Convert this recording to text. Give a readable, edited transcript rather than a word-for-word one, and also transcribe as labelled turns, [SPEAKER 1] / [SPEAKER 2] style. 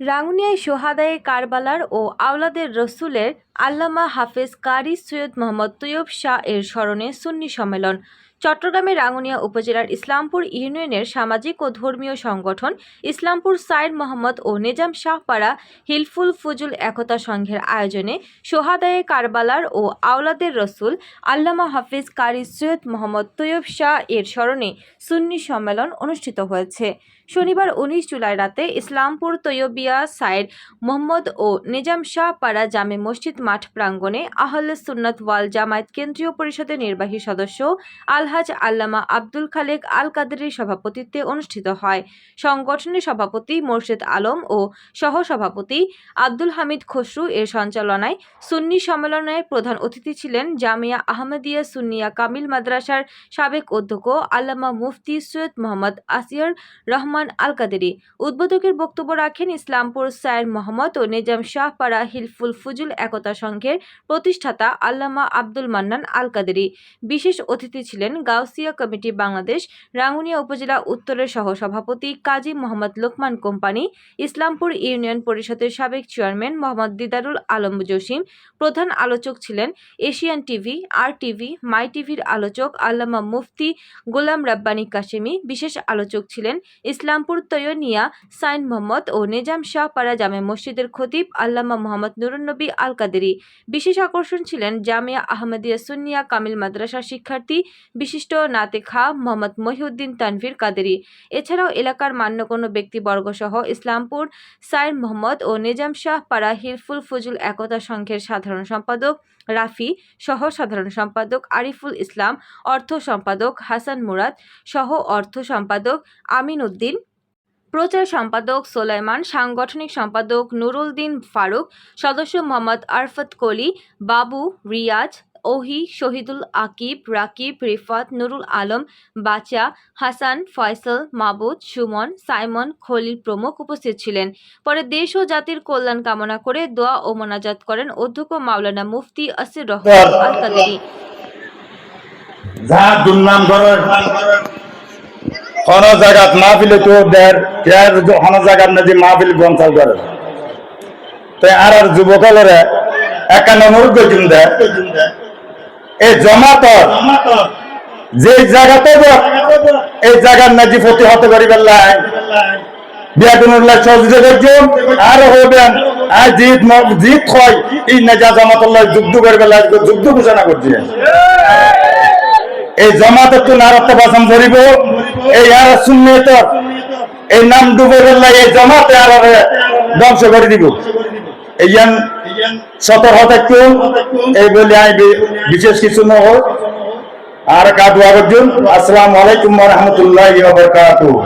[SPEAKER 1] রাঙ্গুনিয়ায় সোহাদায়ে কারবালার ও আওলাদের রসুলের আল্লামা হাফেজ কারি সৈয়দ মোহাম্মদ তৈয়ব শাহ এর স্মরণে সুন্নি সম্মেলন। চট্টগ্রামের রাঙ্গুনিয়া উপজেলার ইসলামপুর ইউনিয়নের সামাজিক ও ধর্মীয় সংগঠন ইসলামপুর সাইর মোহাম্মদ ও নিজাম শাহপাড়া হিলফুল ফুজুল একতা সংঘের আয়োজনে সোহাদায়ে কারবালার ও আওলাদের রসুল আল্লামা হাফেজ কারি সৈয়দ মোহাম্মদ তৈয়ব শাহ এর স্মরণে সুন্নি সম্মেলন অনুষ্ঠিত হয়েছে। শনিবার 19 জুলাই রাতে ইসলামপুর তৈয়বিয়া সাইর মোহাম্মদ ও নিজাম শাহপাড়া জামে মসজিদ মাঠ প্রাঙ্গণে আহলে সুন্নাত ওয়াল জামায়াত কেন্দ্রীয় পরিষদের নির্বাহী সদস্য আলহাজ আল্লামা আব্দুল খালেক আল কাদেরীর সভাপতিত্বে অনুষ্ঠিত হয়। সংগঠনের সভাপতি মোর্শেদ আলম ও সহসভাপতি আব্দুল হামিদ খসরু এর সঞ্চালনায় সুন্নি সম্মেলনে প্রধান অতিথি ছিলেন জামিয়া আহমদিয়া সুন্নিয়া কামিল মাদ্রাসার সাবেক অধ্যক্ষ আল্লামা মুফতি সৈয়দ মোহাম্মদ আসিয়ার রহমান আল কাদেরী। উদ্বোধকের বক্তব্য রাখেন ইসলামপুর সাইর মোহাম্মদ ও নিজাম শাহপাড়া হিলফুল ফুজুল একতা সংঘের প্রতিষ্ঠাতা আল্লামা আব্দুল মান্নান আল কাদেরী। বিশেষ অতিথি ছিলেন গাউসিয়া কমিটি বাংলাদেশ রাঙ্গুনিয়া উপজেলা উত্তরের সহসভাপতি কাজী মোহাম্মদ লোকমান কোম্পানি, ইসলামপুর ইউনিয়ন পরিষদের সাবেক চেয়ারম্যান মোহাম্মদ দিদারুল আলম জসিম। প্রধান আলোচক ছিলেন এশিয়ান টিভি, আর টিভি, মাই টিভির আলোচক আল্লামা মুফতি গোলাম রাব্বানী কাশেমি। বিশেষ আলোচক ছিলেন ইসলামপুর তৈয়নিয়া সাইন মোহাম্মদ ও নিজাম শাহপাড়া জামে মসজিদের খতিব আল্লামা মোহাম্মদ নুরুন্নবী আল কাদেরী। বিশেষ আকর্ষণ ছিলেন জামিয়া আহমদিয়া সুন্নিয়া কামিল মাদ্রাসার শিক্ষার্থী বিশিষ্ট নাতে খা মোহাম্মদ মহিউদ্দিন তানভীর কাদেরী। এছাড়াও এলাকার মান্যগণ্য ব্যক্তিবর্গ সহ ইসলামপুর সাইর মোহাম্মদ ও নিজাম শাহপাড়া হিলফুল ফুজুল একতা সংঘের সাধারণ সম্পাদক রাফি, সহ সাধারণ সম্পাদক আরিফুল ইসলাম, অর্থ সম্পাদক হাসান মুরাদ, সহ অর্থ সম্পাদক আমিন উদ্দিন, প্রচার সম্পাদক সোলাইমান, সাংগঠনিক সম্পাদক নুরুল দিন ফারুক, সদস্য মোহাম্মদ আরফত কলি, বাবু, রিয়াজ, ওহি, শহীদুল আকিব, রাকিব, রিফাত, নুরুল আলম, বাচা, হাসান, ফয়সাল, মাবুদ, সুমন, সাইমন, খলিল প্রমুখ উপস্থিত ছিলেন। পরে দেশ ও জাতির কল্যাণ কামনা করে দোয়া ও মোনাজাত করেন অধ্যক্ষ মাওলানা মুফতি আসির রহমান আল কাদেরী।
[SPEAKER 2] হন জায়গাত মাহফিলে তো দেড় হন জায়গাত না যে মাহফিল গ্রন্থাল করে তো আর যুবকলরে একান্ন অনুরোধ করছেন এই জমাত যে জায়গাতে এই জায়গার নাজি ফতি হতে পারি বেল্লাই বিয়াগুনুল্লাহ সহযোগিতা করছেন আর হবেন আর জিত হয় এই নাজা জমাতুল্লাহ যুদ্ধ করে বেলা যুদ্ধ ঘোষণা করছে। এই জমাতে তো নারত্ব বাসন ধরিব এই আর সুন্নিয়ত এই নাম ডুবে বেলা এই জমাতে আর ধ্বংস করে দিব। এই সতর্ক থাকতো এই বলে আমি বিশেষ কিছু নয় আর কাদুয়া করছেন। আসসালামু আলাইকুম ওয়া রাহমাতুল্লাহি ওয়া বারাকাতুহু।